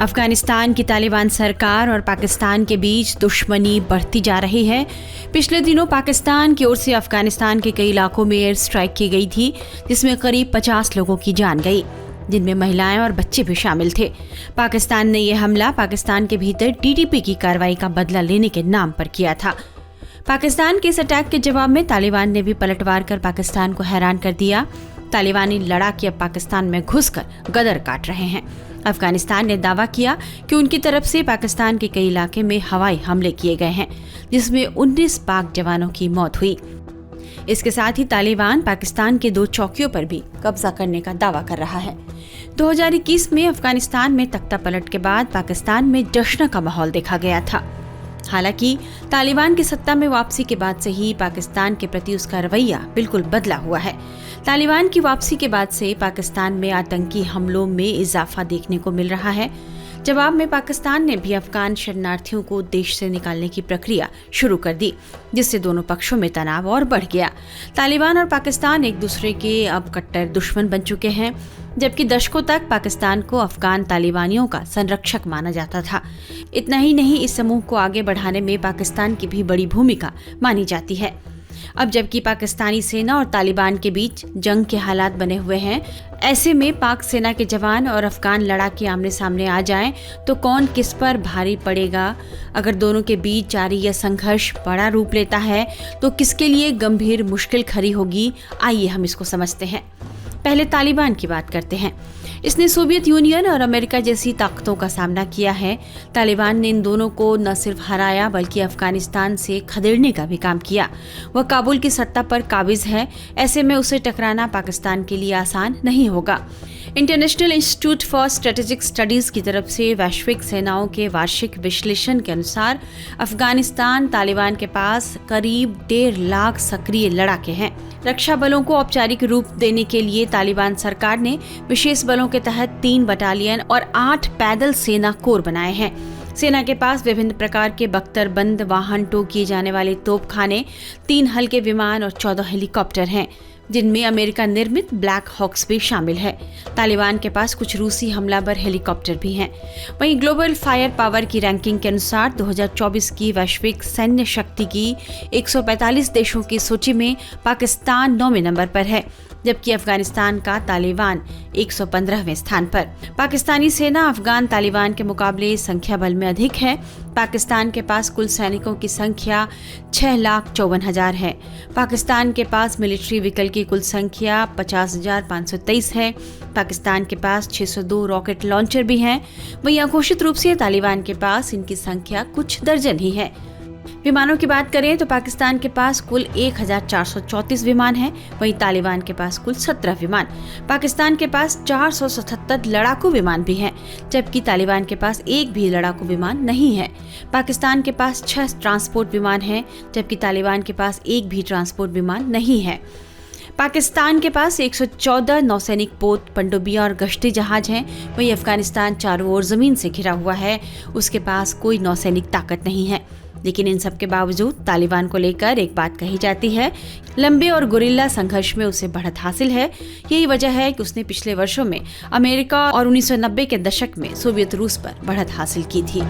अफगानिस्तान की तालिबान सरकार और पाकिस्तान के बीच दुश्मनी बढ़ती जा रही है। पिछले दिनों पाकिस्तान की ओर से अफगानिस्तान के कई इलाकों में एयर स्ट्राइक की गई थी, जिसमें करीब 50 लोगों की जान गई, जिनमें महिलाएं और बच्चे भी शामिल थे। पाकिस्तान ने यह हमला पाकिस्तान के भीतर टीटीपी की कार्रवाई का बदला लेने के नाम पर किया था। पाकिस्तान के इस अटैक के जवाब में तालिबान ने भी पलटवार कर पाकिस्तान को हैरान कर दिया। तालिबानी लड़ाके अब पाकिस्तान में घुसकर गदर काट रहे हैं। अफगानिस्तान ने दावा किया कि उनकी तरफ से पाकिस्तान के कई इलाके में हवाई हमले किए गए हैं, जिसमें 19 पाक जवानों की मौत हुई। इसके साथ ही तालिबान पाकिस्तान के 2 चौकियों पर भी कब्जा करने का दावा कर रहा है। 2021 में अफगानिस्तान में तख्ता पलट के बाद पाकिस्तान में जश्न का माहौल देखा गया था। हालांकि तालिबान की सत्ता में वापसी के बाद से ही पाकिस्तान के प्रति उसका रवैया बिल्कुल बदला हुआ है। तालिबान की वापसी के बाद से पाकिस्तान में आतंकी हमलों में इजाफा देखने को मिल रहा है। जवाब में पाकिस्तान ने भी अफगान शरणार्थियों को देश से निकालने की प्रक्रिया शुरू कर दी, जिससे दोनों पक्षों में तनाव और बढ़ गया। तालिबान और पाकिस्तान एक दूसरे के अब कट्टर दुश्मन बन चुके हैं, जबकि दशकों तक पाकिस्तान को अफगान तालिबानियों का संरक्षक माना जाता था। इतना ही नहीं, इस समूह को आगे बढ़ाने में पाकिस्तान की भी बड़ी भूमिका मानी जाती है। अब जबकि पाकिस्तानी सेना और तालिबान के बीच जंग के हालात बने हुए हैं, ऐसे में पाक सेना के जवान और अफगान लड़ाके आमने सामने आ जाएं तो कौन किस पर भारी पड़ेगा। अगर दोनों के बीच जारी यह संघर्ष बड़ा रूप लेता है तो किसके लिए गंभीर मुश्किल खड़ी होगी। आइए हम इसको समझते हैं। पहले तालिबान की बात करते हैं। इसने सोवियत यूनियन और अमेरिका जैसी ताकतों का सामना किया है। तालिबान ने इन दोनों को न सिर्फ हराया बल्कि अफगानिस्तान से खदेड़ने का भी काम किया। वह काबुल की सत्ता पर काबिज है। ऐसे में उसे टकराना पाकिस्तान के लिए आसान नहीं होगा। International institute for strategic studies की तरफ से वैश्विक सेनाओं के वार्षिक विश्लेषण के अनुसार अफगानिस्तान तालिबान के पास करीब 1.5 लाख सक्रिय लड़ाके हैं। रक्षा बलों को औपचारिक रूप देने के लिए तालिबान सरकार ने विशेष बलों के तहत 3 बटालियन और 8 पैदल सेना कोर बनाए हैं। सेना के पास विभिन्न प्रकार के बख्तरबंद वाहन, टो किए जाने वाले तोपखाने, 3 हल्के विमान और 14 हेलीकॉप्टर हैं, जिनमें अमेरिका निर्मित ब्लैक हॉक्स भी शामिल है। तालिबान के पास कुछ रूसी हमलावर हेलीकॉप्टर भी हैं। वहीं ग्लोबल फायर पावर की रैंकिंग के अनुसार 2024 की वैश्विक सैन्य शक्ति की 145 देशों की सूची में पाकिस्तान 9वें नंबर पर है, जबकि अफगानिस्तान का तालिबान 115वें स्थान पर। पाकिस्तानी सेना अफगान तालिबान के मुकाबले संख्या बल में अधिक है। पाकिस्तान के पास कुल सैनिकों की संख्या 6,54,000 है। पाकिस्तान के पास मिलिट्री व्हीकल की कुल संख्या 50,523 है। पाकिस्तान के पास 602 रॉकेट लॉन्चर भी हैं। वहीं अघोषित रूप से तालिबान के पास इनकी संख्या कुछ दर्जन ही है। विमानों की बात करें तो पाकिस्तान के पास कुल 1,434 विमान हैं, वहीं तालिबान के पास कुल 17 विमान। पाकिस्तान के पास 477 लड़ाकू विमान भी हैं, जबकि तालिबान के पास एक भी लड़ाकू विमान नहीं है। पाकिस्तान के पास 6 ट्रांसपोर्ट विमान हैं, जबकि तालिबान के पास एक भी ट्रांसपोर्ट विमान नहीं है। पाकिस्तान के पास 114 नौसैनिक पोत, पनडुब्बियां और गश्ती जहाज हैं। वहीं अफगानिस्तान चारों ओर जमीन से घिरा हुआ है, उसके पास कोई नौसैनिक ताकत नहीं है। लेकिन इन सब के बावजूद तालिबान को लेकर एक बात कही जाती है, लंबे और गुरिल्ला संघर्ष में उसे बढ़त हासिल है। यही वजह है कि उसने पिछले वर्षों में अमेरिका और 1990 के दशक में सोवियत रूस पर बढ़त हासिल की थी।